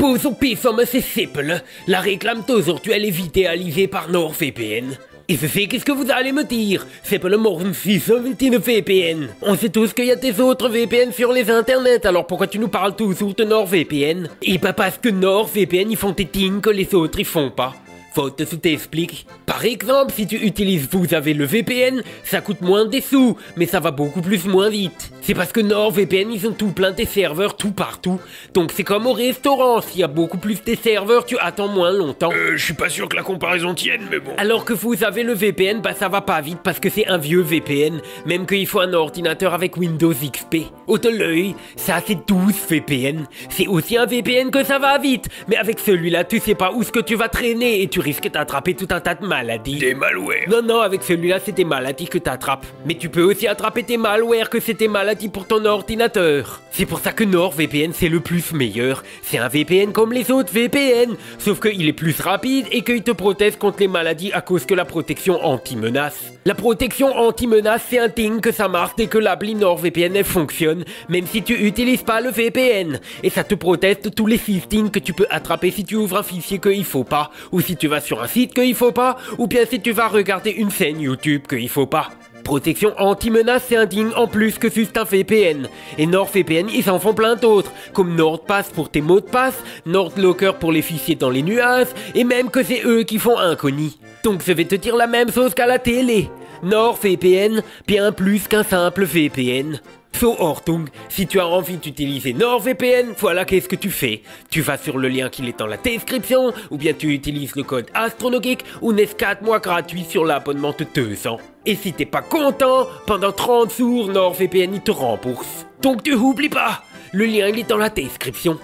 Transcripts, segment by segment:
Bozo som c'est simple. La réclame aujourd'hui elle est vitalisée par NordVPN. Et je sais qu'est-ce que vous allez me dire. C'est pas le morgen une VPN. On sait tous qu'il y a des autres VPN sur les internets, alors pourquoi tu nous parles toujours de NordVPN? Et pas parce que NordVPN ils font des things que les autres ils font pas. Faut que je t'explique. Par exemple, si tu utilises vous avez le VPN, ça coûte moins des sous, mais ça va beaucoup plus moins vite. C'est parce que NordVPN, ils ont tout plein des serveurs tout partout. Donc c'est comme au restaurant, s'il y a beaucoup plus de serveurs, tu attends moins longtemps. Je suis pas sûr que la comparaison tienne, mais bon. Alors que vous avez le VPN, bah ça va pas vite parce que c'est un vieux VPN, même qu'il faut un ordinateur avec Windows XP. Au de l'œil, ça c'est 12 VPN. C'est aussi un VPN que ça va vite, mais avec celui-là, tu sais pas où ce que tu vas traîner et tu risques d'attraper tout un tas de maladies. Des malwares. Non, avec celui-là, c'est des maladies que t'attrapes. Mais tu peux aussi attraper tes malwares que c'est tes maladies pour ton ordinateur. C'est pour ça que NordVPN, c'est le plus meilleur. C'est un VPN comme les autres VPN, sauf qu'il est plus rapide et qu'il te protège contre les maladies à cause que la protection anti-menace. La protection anti-menace, c'est un thing que ça marche dès que l'appli NordVPN elle fonctionne, même si tu utilises pas le VPN. Et ça te protège de tous les things que tu peux attraper si tu ouvres un fichier qu'il faut pas, ou si tu vas sur un site qu'il faut pas, ou bien si tu vas regarder une chaîne YouTube qu'il faut pas. Protection anti-menace, c'est un thing en plus que juste un VPN. Et NordVPN, ils en font plein d'autres, comme NordPass pour tes mots de passe, NordLocker pour les fichiers dans les nuages, et même que c'est eux qui font Incogni. Donc je vais te dire la même chose qu'à la télé. NordVPN, bien plus qu'un simple VPN. So Ortung, si tu as envie d'utiliser NordVPN, voilà qu'est-ce que tu fais. Tu vas sur le lien qui est dans la description, ou bien tu utilises le code AstronoGeek, ou n'est 4 mois gratuits sur l'abonnement de 200. Et si t'es pas content, pendant 30 jours, NordVPN il te rembourse. Donc tu oublies pas, le lien il est dans la description.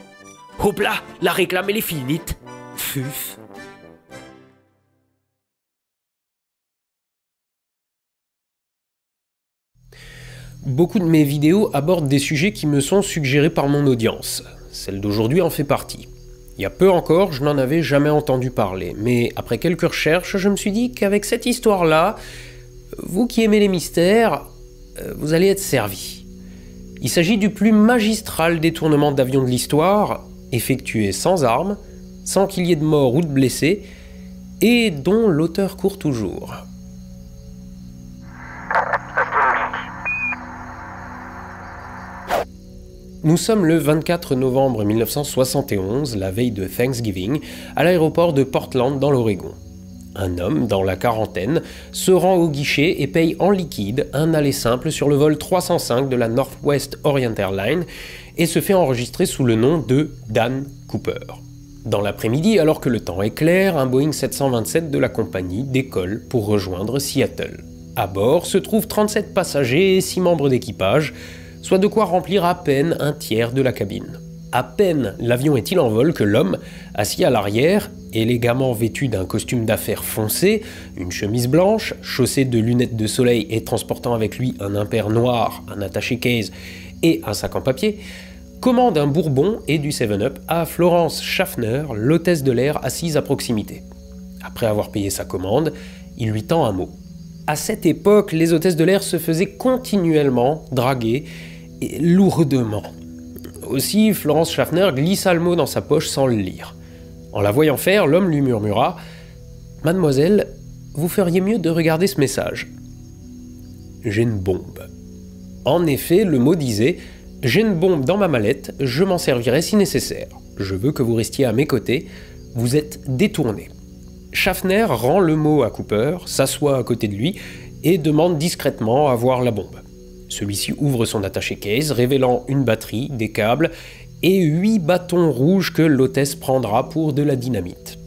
Hop là, la réclame elle est finie. Sus. Beaucoup de mes vidéos abordent des sujets qui me sont suggérés par mon audience. Celle d'aujourd'hui en fait partie. Il y a peu encore, je n'en avais jamais entendu parler, mais après quelques recherches, je me suis dit qu'avec cette histoire-là, vous qui aimez les mystères, vous allez être servis. Il s'agit du plus magistral détournement d'avion de l'histoire, effectué sans armes, sans qu'il y ait de morts ou de blessés, et dont l'auteur court toujours. Nous sommes le 24 novembre 1971, la veille de Thanksgiving, à l'aéroport de Portland dans l'Oregon. Un homme, dans la quarantaine, se rend au guichet et paye en liquide un aller simple sur le vol 305 de la Northwest Orient Airlines et se fait enregistrer sous le nom de Dan Cooper. Dans l'après-midi, alors que le temps est clair, un Boeing 727 de la compagnie décolle pour rejoindre Seattle. À bord se trouvent 37 passagers et 6 membres d'équipage, soit de quoi remplir à peine un tiers de la cabine. À peine l'avion est-il en vol que l'homme, assis à l'arrière, élégamment vêtu d'un costume d'affaires foncé, une chemise blanche, chaussé de lunettes de soleil et transportant avec lui un impair noir, un attaché-case et un sac en papier, commande un bourbon et du 7-Up à Florence Schaffner, l'hôtesse de l'air assise à proximité. Après avoir payé sa commande, il lui tend un mot. À cette époque, les hôtesses de l'air se faisaient continuellement draguer, et lourdement. Aussi, Florence Schaffner glissa le mot dans sa poche sans le lire. En la voyant faire, l'homme lui murmura « Mademoiselle, vous feriez mieux de regarder ce message. J'ai une bombe. » En effet, le mot disait « J'ai une bombe dans ma mallette, je m'en servirai si nécessaire. Je veux que vous restiez à mes côtés, vous êtes détourné. » Schaffner rend le mot à Cooper, s'assoit à côté de lui et demande discrètement à voir la bombe. Celui-ci ouvre son attaché-case, révélant une batterie, des câbles et 8 bâtons rouges que l'hôtesse prendra pour de la dynamite.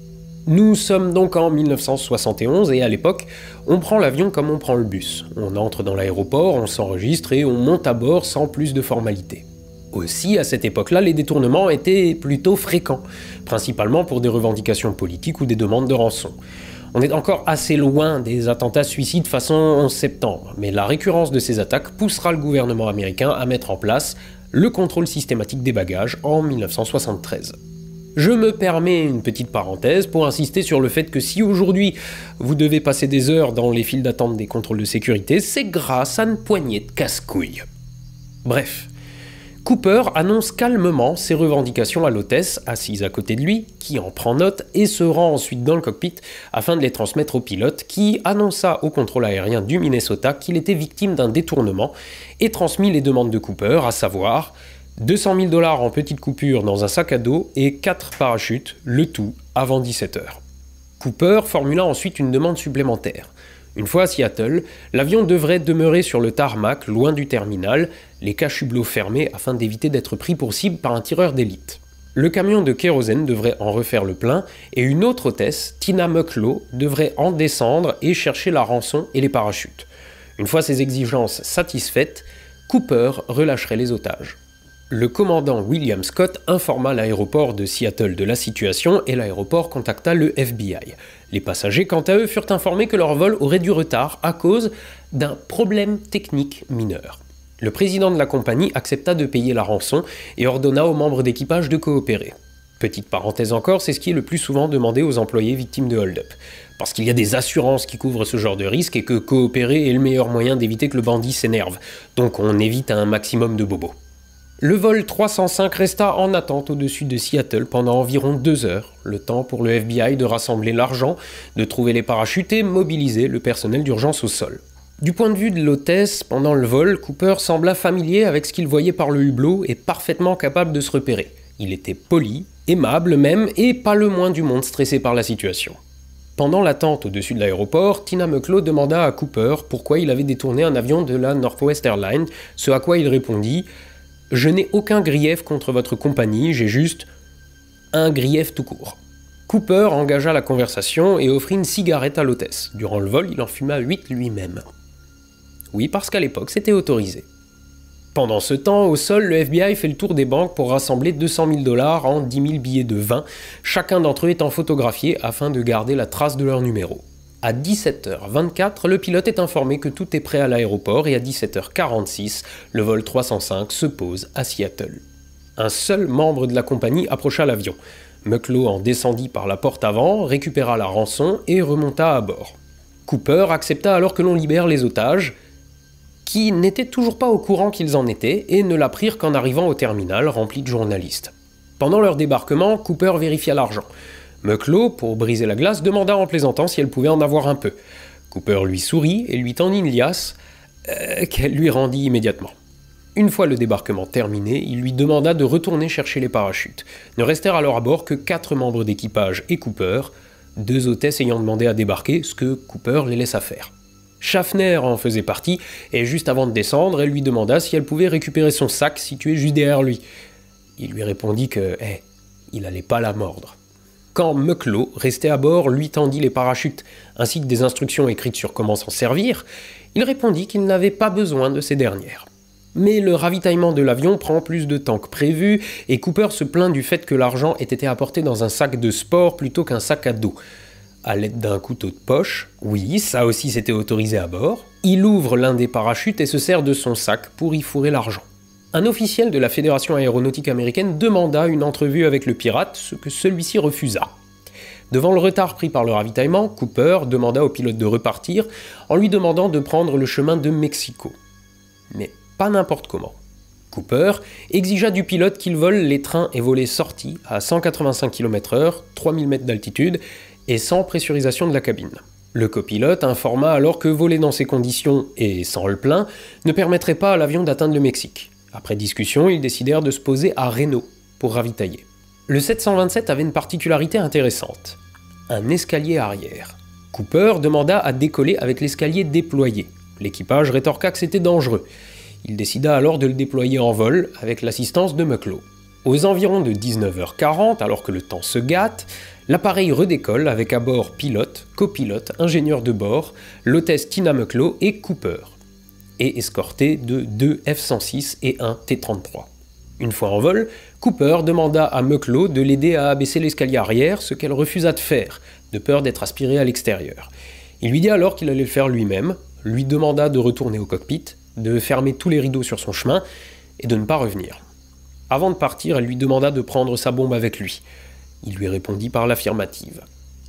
Nous sommes donc en 1971 et à l'époque, on prend l'avion comme on prend le bus. On entre dans l'aéroport, on s'enregistre et on monte à bord sans plus de formalités. Aussi, à cette époque-là, les détournements étaient plutôt fréquents, principalement pour des revendications politiques ou des demandes de rançon. On est encore assez loin des attentats suicides façon 11 septembre, mais la récurrence de ces attaques poussera le gouvernement américain à mettre en place le contrôle systématique des bagages en 1973. Je me permets une petite parenthèse pour insister sur le fait que si aujourd'hui vous devez passer des heures dans les files d'attente des contrôles de sécurité, c'est grâce à une poignée de casse-couilles. Bref, Cooper annonce calmement ses revendications à l'hôtesse, assise à côté de lui, qui en prend note et se rend ensuite dans le cockpit afin de les transmettre au pilote qui annonça au contrôle aérien du Minnesota qu'il était victime d'un détournement et transmit les demandes de Cooper, à savoir 200 000 $ en petites coupures dans un sac à dos et 4 parachutes, le tout avant 17 h. Cooper formula ensuite une demande supplémentaire. Une fois à Seattle, l'avion devrait demeurer sur le tarmac, loin du terminal, les cachublots fermés afin d'éviter d'être pris pour cible par un tireur d'élite. Le camion de kérosène devrait en refaire le plein et une autre hôtesse, Tina Mucklow, devrait en descendre et chercher la rançon et les parachutes. Une fois ces exigences satisfaites, Cooper relâcherait les otages. Le commandant William Scott informa l'aéroport de Seattle de la situation et l'aéroport contacta le FBI. Les passagers, quant à eux, furent informés que leur vol aurait du retard à cause d'un problème technique mineur. Le président de la compagnie accepta de payer la rançon et ordonna aux membres d'équipage de coopérer. Petite parenthèse encore, c'est ce qui est le plus souvent demandé aux employés victimes de hold-up. Parce qu'il y a des assurances qui couvrent ce genre de risque et que coopérer est le meilleur moyen d'éviter que le bandit s'énerve. Donc on évite un maximum de bobos. Le vol 305 resta en attente au-dessus de Seattle pendant environ 2 heures, le temps pour le FBI de rassembler l'argent, de trouver les parachutes et mobiliser le personnel d'urgence au sol. Du point de vue de l'hôtesse, pendant le vol, Cooper sembla familier avec ce qu'il voyait par le hublot et parfaitement capable de se repérer. Il était poli, aimable même, et pas le moins du monde stressé par la situation. Pendant l'attente au-dessus de l'aéroport, Tina Mucklow demanda à Cooper pourquoi il avait détourné un avion de la Northwest Airlines, ce à quoi il répondit « Je n'ai aucun grief contre votre compagnie, j'ai juste un grief tout court ». Cooper engagea la conversation et offrit une cigarette à l'hôtesse. Durant le vol, il en fuma 8 lui-même. Oui, parce qu'à l'époque, c'était autorisé. Pendant ce temps, au sol, le FBI fait le tour des banques pour rassembler 200 000 $ en 10 000 billets de 20, chacun d'entre eux étant photographié afin de garder la trace de leur numéro. À 17h24, le pilote est informé que tout est prêt à l'aéroport et à 17h46, le vol 305 se pose à Seattle. Un seul membre de la compagnie approcha l'avion. Mucklow en descendit par la porte avant, récupéra la rançon et remonta à bord. Cooper accepta alors que l'on libère les otages, qui n'étaient toujours pas au courant qu'ils en étaient et ne l'apprirent qu'en arrivant au terminal rempli de journalistes. Pendant leur débarquement, Cooper vérifia l'argent. Mucklow, pour briser la glace, demanda en plaisantant si elle pouvait en avoir un peu. Cooper lui sourit et lui tendit une liasse qu'elle lui rendit immédiatement. Une fois le débarquement terminé, il lui demanda de retourner chercher les parachutes. Ne restèrent alors à bord que 4 membres d'équipage et Cooper, 2 hôtesses ayant demandé à débarquer, ce que Cooper les laissa faire. Schaffner en faisait partie, et juste avant de descendre, elle lui demanda si elle pouvait récupérer son sac situé juste derrière lui. Il lui répondit que, il allait pas la mordre. Quand Mucklow, resté à bord, lui tendit les parachutes, ainsi que des instructions écrites sur comment s'en servir, il répondit qu'il n'avait pas besoin de ces dernières. Mais le ravitaillement de l'avion prend plus de temps que prévu, et Cooper se plaint du fait que l'argent ait été apporté dans un sac de sport plutôt qu'un sac à dos. À l'aide d'un couteau de poche, oui, ça aussi c'était autorisé à bord, il ouvre l'un des parachutes et se sert de son sac pour y fourrer l'argent. Un officiel de la Fédération aéronautique américaine demanda une entrevue avec le pirate, ce que celui-ci refusa. Devant le retard pris par le ravitaillement, Cooper demanda au pilote de repartir en lui demandant de prendre le chemin de Mexico. Mais pas n'importe comment. Cooper exigea du pilote qu'il vole les trains et volets sortis à 185 km/h, 3000 mètres d'altitude et sans pressurisation de la cabine. Le copilote informa alors que voler dans ces conditions et sans le plein ne permettrait pas à l'avion d'atteindre le Mexique. Après discussion, ils décidèrent de se poser à Reno pour ravitailler. Le 727 avait une particularité intéressante, un escalier arrière. Cooper demanda à décoller avec l'escalier déployé. L'équipage rétorqua que c'était dangereux. Il décida alors de le déployer en vol avec l'assistance de Mucklow. Aux environs de 19h40, alors que le temps se gâte, l'appareil redécolle avec à bord pilote, copilote, ingénieur de bord, l'hôtesse Tina Mucklow et Cooper, et escorté de 2 F-106 et 1 T-33. Une fois en vol, Cooper demanda à Mucklow de l'aider à abaisser l'escalier arrière, ce qu'elle refusa de faire, de peur d'être aspirée à l'extérieur. Il lui dit alors qu'il allait le faire lui-même, lui demanda de retourner au cockpit, de fermer tous les rideaux sur son chemin et de ne pas revenir. Avant de partir, elle lui demanda de prendre sa bombe avec lui. Il lui répondit par l'affirmative.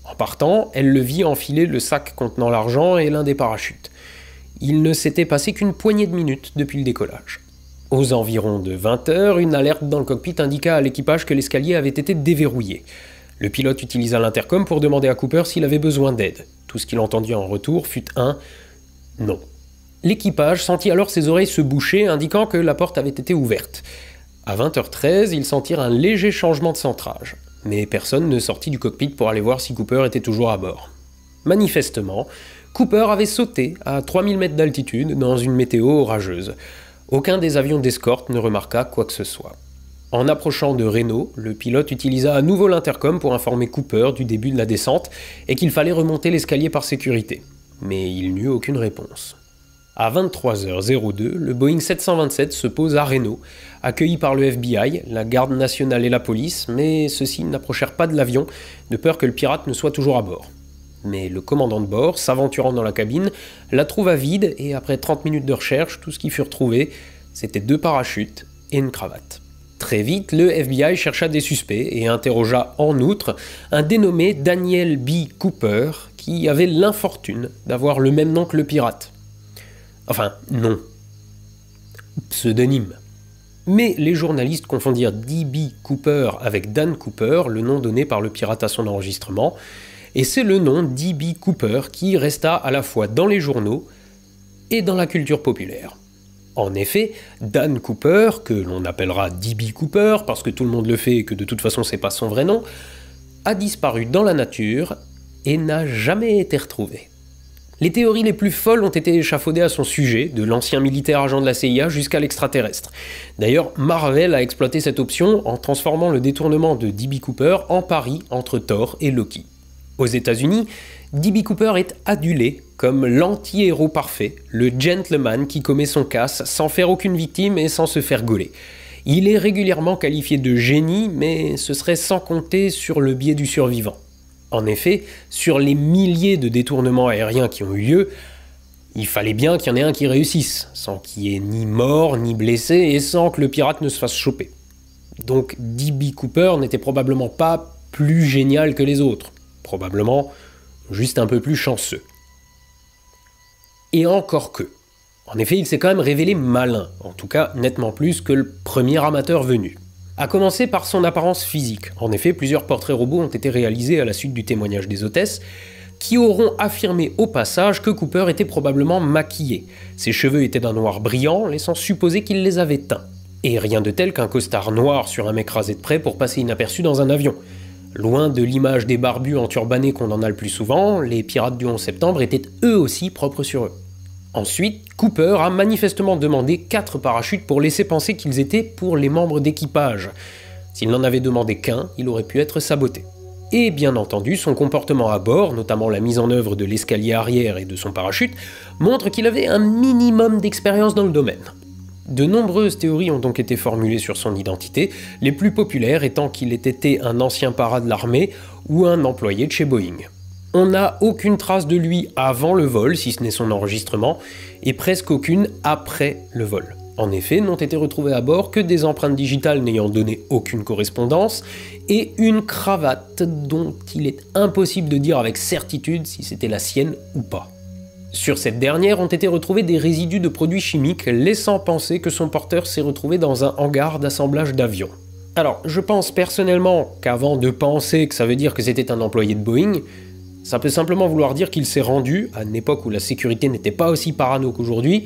En partant, elle le vit enfiler le sac contenant l'argent et l'un des parachutes. Il ne s'était passé qu'une poignée de minutes depuis le décollage. Aux environs de 20 h, une alerte dans le cockpit indiqua à l'équipage que l'escalier avait été déverrouillé. Le pilote utilisa l'intercom pour demander à Cooper s'il avait besoin d'aide. Tout ce qu'il entendit en retour fut un « non ». L'équipage sentit alors ses oreilles se boucher, indiquant que la porte avait été ouverte. À 20 h 13, ils sentirent un léger changement de centrage, mais personne ne sortit du cockpit pour aller voir si Cooper était toujours à bord. Manifestement, Cooper avait sauté à 3000 mètres d'altitude dans une météo orageuse. Aucun des avions d'escorte ne remarqua quoi que ce soit. En approchant de Reno, le pilote utilisa à nouveau l'intercom pour informer Cooper du début de la descente et qu'il fallait remonter l'escalier par sécurité. Mais il n'eut aucune réponse. À 23h02, le Boeing 727 se pose à Reno, accueilli par le FBI, la garde nationale et la police, mais ceux-ci n'approchèrent pas de l'avion, de peur que le pirate ne soit toujours à bord. Mais le commandant de bord, s'aventurant dans la cabine, la trouva vide et après 30 minutes de recherche, tout ce qui fut retrouvé, c'était 2 parachutes et une cravate. Très vite, le FBI chercha des suspects et interrogea en outre un dénommé Daniel B. Cooper qui avait l'infortune d'avoir le même nom que le pirate. Enfin, non. Pseudonyme. Mais les journalistes confondirent D.B. Cooper avec Dan Cooper, le nom donné par le pirate à son enregistrement, et c'est le nom D.B. Cooper qui resta à la fois dans les journaux et dans la culture populaire. En effet, Dan Cooper, que l'on appellera D.B. Cooper parce que tout le monde le fait et que de toute façon c'est pas son vrai nom, a disparu dans la nature et n'a jamais été retrouvé. Les théories les plus folles ont été échafaudées à son sujet, de l'ancien militaire agent de la CIA jusqu'à l'extraterrestre. D'ailleurs, Marvel a exploité cette option en transformant le détournement de D.B. Cooper en pari entre Thor et Loki. Aux États-Unis, D.B. Cooper est adulé comme l'anti-héros parfait, le gentleman qui commet son casse sans faire aucune victime et sans se faire gauler. Il est régulièrement qualifié de génie, mais ce serait sans compter sur le biais du survivant. En effet, sur les milliers de détournements aériens qui ont eu lieu, il fallait bien qu'il y en ait un qui réussisse, sans qu'il y ait ni mort ni blessé et sans que le pirate ne se fasse choper. Donc D.B. Cooper n'était probablement pas plus génial que les autres, probablement juste un peu plus chanceux. Et encore que. En effet, il s'est quand même révélé malin, en tout cas nettement plus que le premier amateur venu. À commencer par son apparence physique. En effet, plusieurs portraits robots ont été réalisés à la suite du témoignage des hôtesses, qui auront affirmé au passage que Cooper était probablement maquillé. Ses cheveux étaient d'un noir brillant, laissant supposer qu'il les avait teints. Et rien de tel qu'un costard noir sur un mec rasé de près pour passer inaperçu dans un avion. Loin de l'image des barbus enturbanés qu'on en a le plus souvent, les pirates du 11 septembre étaient eux aussi propres sur eux. Ensuite, Cooper a manifestement demandé 4 parachutes pour laisser penser qu'ils étaient pour les membres d'équipage. S'il n'en avait demandé qu'un, il aurait pu être saboté. Et bien entendu, son comportement à bord, notamment la mise en œuvre de l'escalier arrière et de son parachute, montre qu'il avait un minimum d'expérience dans le domaine. De nombreuses théories ont donc été formulées sur son identité, les plus populaires étant qu'il ait été un ancien para de l'armée ou un employé de chez Boeing. On n'a aucune trace de lui avant le vol, si ce n'est son enregistrement, et presque aucune après le vol. En effet, n'ont été retrouvées à bord que des empreintes digitales n'ayant donné aucune correspondance, et une cravate dont il est impossible de dire avec certitude si c'était la sienne ou pas. Sur cette dernière ont été retrouvés des résidus de produits chimiques, laissant penser que son porteur s'est retrouvé dans un hangar d'assemblage d'avions. Alors, je pense personnellement qu'avant de penser que ça veut dire que c'était un employé de Boeing, ça peut simplement vouloir dire qu'il s'est rendu, à une époque où la sécurité n'était pas aussi parano qu'aujourd'hui,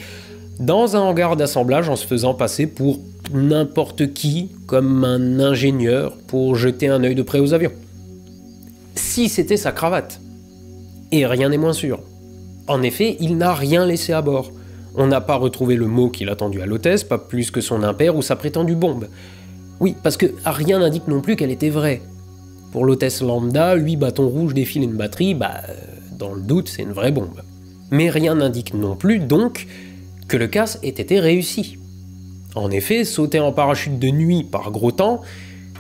dans un hangar d'assemblage en se faisant passer pour n'importe qui, comme un ingénieur, pour jeter un œil de près aux avions. Si c'était sa cravate. Et rien n'est moins sûr. En effet, il n'a rien laissé à bord. On n'a pas retrouvé le mot qu'il a tendu à l'hôtesse, pas plus que son impair ou sa prétendue bombe. Oui, parce que rien n'indique non plus qu'elle était vraie. Pour l'hôtesse lambda, 8 bâtons rouges défilent une batterie, dans le doute, c'est une vraie bombe. Mais rien n'indique non plus, donc, que le casse ait été réussi. En effet, sauter en parachute de nuit par gros temps,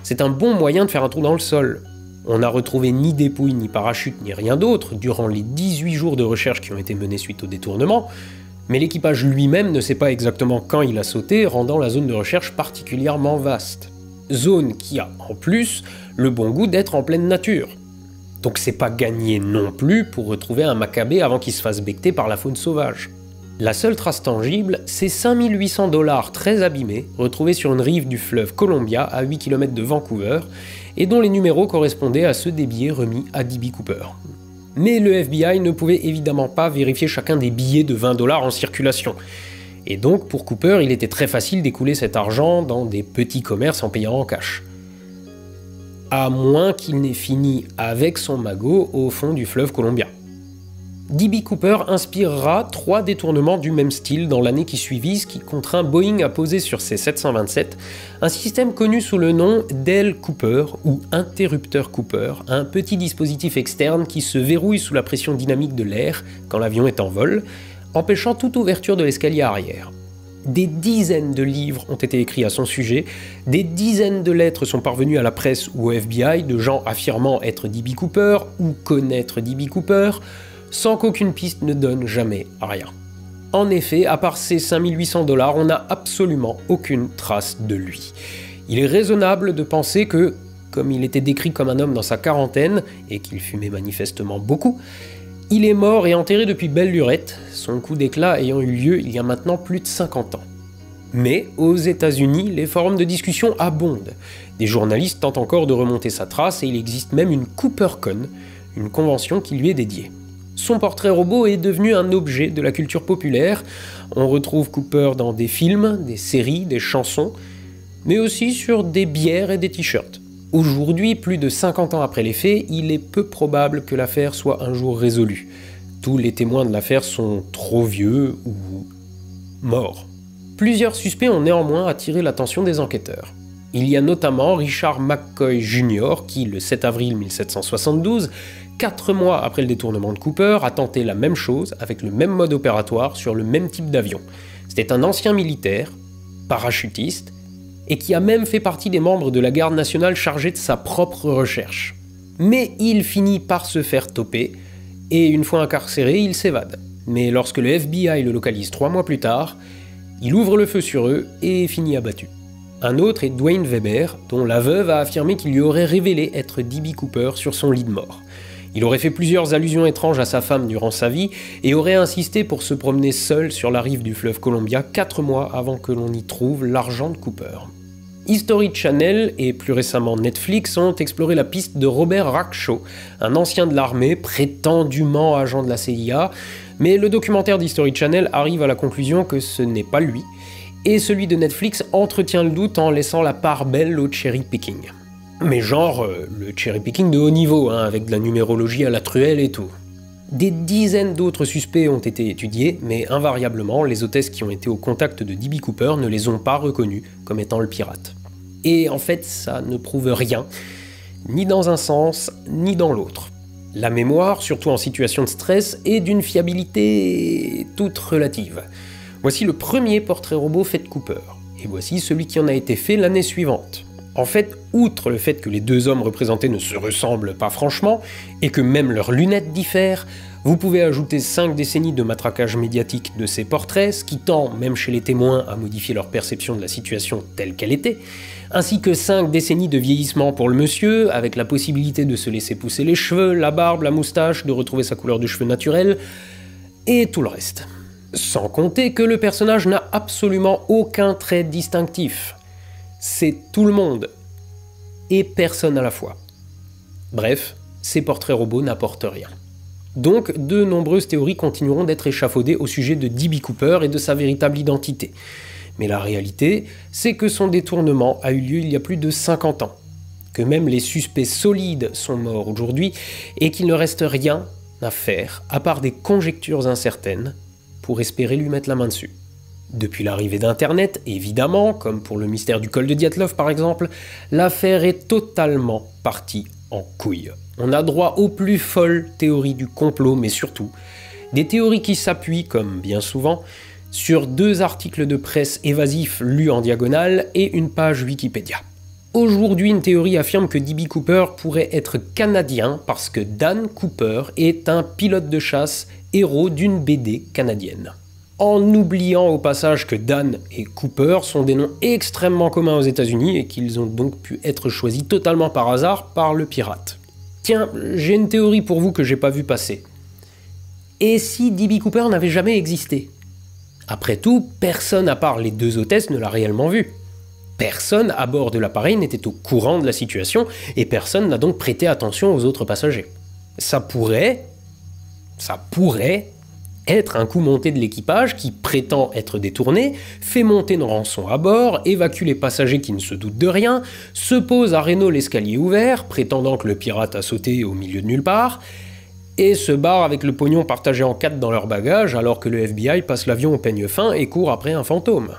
c'est un bon moyen de faire un trou dans le sol. On n'a retrouvé ni dépouille, ni parachute, ni rien d'autre durant les 18 jours de recherche qui ont été menés suite au détournement, mais l'équipage lui-même ne sait pas exactement quand il a sauté, rendant la zone de recherche particulièrement vaste. Zone qui a, en plus, le bon goût d'être en pleine nature. Donc c'est pas gagné non plus pour retrouver un Maccabée avant qu'il se fasse becter par la faune sauvage. La seule trace tangible, c'est 5800 $ très abîmés, retrouvés sur une rive du fleuve Columbia à 8 km de Vancouver, et dont les numéros correspondaient à ceux des billets remis à D.B. Cooper. Mais le FBI ne pouvait évidemment pas vérifier chacun des billets de 20 $ en circulation. Et donc, pour Cooper, il était très facile d'écouler cet argent dans des petits commerces en payant en cash. À moins qu'il n'ait fini avec son magot au fond du fleuve Columbia. D.B. Cooper inspirera 3 détournements du même style dans l'année qui suivit, ce qui contraint Boeing à poser sur ses 727 un système connu sous le nom d'Aile Cooper ou interrupteur Cooper, un petit dispositif externe qui se verrouille sous la pression dynamique de l'air quand l'avion est en vol, empêchant toute ouverture de l'escalier arrière. Des dizaines de livres ont été écrits à son sujet, des dizaines de lettres sont parvenues à la presse ou au FBI de gens affirmant être D.B. Cooper ou connaître D.B. Cooper, sans qu'aucune piste ne donne jamais rien. En effet, à part ces 5800 $, on n'a absolument aucune trace de lui. Il est raisonnable de penser que, comme il était décrit comme un homme dans sa quarantaine, et qu'il fumait manifestement beaucoup, il est mort et enterré depuis belle lurette, son coup d'éclat ayant eu lieu il y a maintenant plus de 50 ans. Mais aux États-Unis, les forums de discussion abondent. Des journalistes tentent encore de remonter sa trace et il existe même une CooperCon, une convention qui lui est dédiée. Son portrait robot est devenu un objet de la culture populaire. On retrouve Cooper dans des films, des séries, des chansons, mais aussi sur des bières et des t-shirts. Aujourd'hui, plus de 50 ans après les faits, il est peu probable que l'affaire soit un jour résolue. Tous les témoins de l'affaire sont trop vieux ou morts. Plusieurs suspects ont néanmoins attiré l'attention des enquêteurs. Il y a notamment Richard McCoy Jr. qui, le 7 avril 1772, 4 mois après le détournement de Cooper, a tenté la même chose avec le même mode opératoire sur le même type d'avion. C'était un ancien militaire, parachutiste, et qui a même fait partie des membres de la garde nationale chargée de sa propre recherche. Mais il finit par se faire toper, et une fois incarcéré, il s'évade. Mais lorsque le FBI le localise 3 mois plus tard, il ouvre le feu sur eux et finit abattu. Un autre est Dwayne Weber, dont la veuve a affirmé qu'il lui aurait révélé être D.B. Cooper sur son lit de mort. Il aurait fait plusieurs allusions étranges à sa femme durant sa vie et aurait insisté pour se promener seul sur la rive du fleuve Columbia 4 mois avant que l'on y trouve l'argent de Cooper. History Channel et plus récemment Netflix ont exploré la piste de Robert Rackshaw, un ancien de l'armée, prétendument agent de la CIA, mais le documentaire d'History Channel arrive à la conclusion que ce n'est pas lui, et celui de Netflix entretient le doute en laissant la part belle au cherry picking. Mais genre, le cherry picking de haut niveau, avec de la numérologie à la truelle et tout. Des dizaines d'autres suspects ont été étudiés, mais invariablement, les hôtesses qui ont été au contact de D.B. Cooper ne les ont pas reconnus comme étant le pirate. Et en fait, ça ne prouve rien, ni dans un sens, ni dans l'autre. La mémoire, surtout en situation de stress, est d'une fiabilité toute relative. Voici le premier portrait robot fait de Cooper, et voici celui qui en a été fait l'année suivante. En fait, outre le fait que les deux hommes représentés ne se ressemblent pas franchement, et que même leurs lunettes diffèrent, vous pouvez ajouter 5 décennies de matraquage médiatique de ces portraits, ce qui tend, même chez les témoins, à modifier leur perception de la situation telle qu'elle était, ainsi que 5 décennies de vieillissement pour le monsieur, avec la possibilité de se laisser pousser les cheveux, la barbe, la moustache, de retrouver sa couleur de cheveux naturelle, et tout le reste. Sans compter que le personnage n'a absolument aucun trait distinctif. C'est tout le monde, et personne à la fois. Bref, ces portraits robots n'apportent rien. Donc, de nombreuses théories continueront d'être échafaudées au sujet de D.B. Cooper et de sa véritable identité. Mais la réalité, c'est que son détournement a eu lieu il y a plus de 50 ans, que même les suspects solides sont morts aujourd'hui, et qu'il ne reste rien à faire, à part des conjectures incertaines, pour espérer lui mettre la main dessus. Depuis l'arrivée d'Internet, évidemment, comme pour le mystère du col de Dyatlov par exemple, l'affaire est totalement partie en couille. On a droit aux plus folles théories du complot, mais surtout, des théories qui s'appuient, comme bien souvent, sur 2 articles de presse évasifs lus en diagonale et une page Wikipédia. Aujourd'hui, une théorie affirme que D.B. Cooper pourrait être canadien parce que Dan Cooper est un pilote de chasse héros d'une BD canadienne. En oubliant au passage que Dan et Cooper sont des noms extrêmement communs aux États-Unis et qu'ils ont donc pu être choisis totalement par hasard par le pirate. Tiens, j'ai une théorie pour vous que j'ai pas vu passer. Et si D.B. Cooper n'avait jamais existé ? Après tout, personne à part les 2 hôtesses ne l'a réellement vu. Personne à bord de l'appareil n'était au courant de la situation et personne n'a donc prêté attention aux autres passagers. Ça pourrait être un coup monté de l'équipage qui prétend être détourné, fait monter une rançon à bord, évacue les passagers qui ne se doutent de rien, se pose à Reno l'escalier ouvert, prétendant que le pirate a sauté au milieu de nulle part, et se barre avec le pognon partagé en 4 dans leur bagage alors que le FBI passe l'avion au peigne fin et court après un fantôme.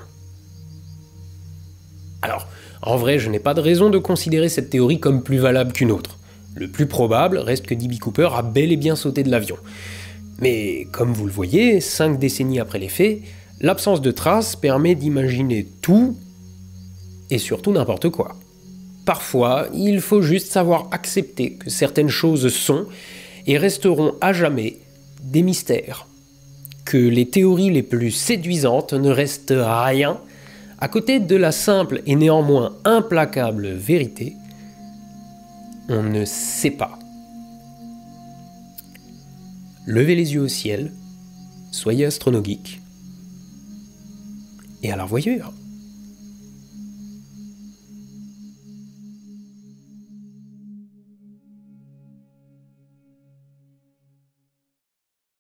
Alors, en vrai, je n'ai pas de raison de considérer cette théorie comme plus valable qu'une autre. Le plus probable reste que D.B. Cooper a bel et bien sauté de l'avion. Mais comme vous le voyez, 5 décennies après les faits, l'absence de traces permet d'imaginer tout et surtout n'importe quoi. Parfois, il faut juste savoir accepter que certaines choses sont et resteront à jamais des mystères. Que les théories les plus séduisantes ne restent rien à côté de la simple et néanmoins implacable vérité. On ne sait pas. Levez les yeux au ciel, soyez astronogeek, et à la revoyure.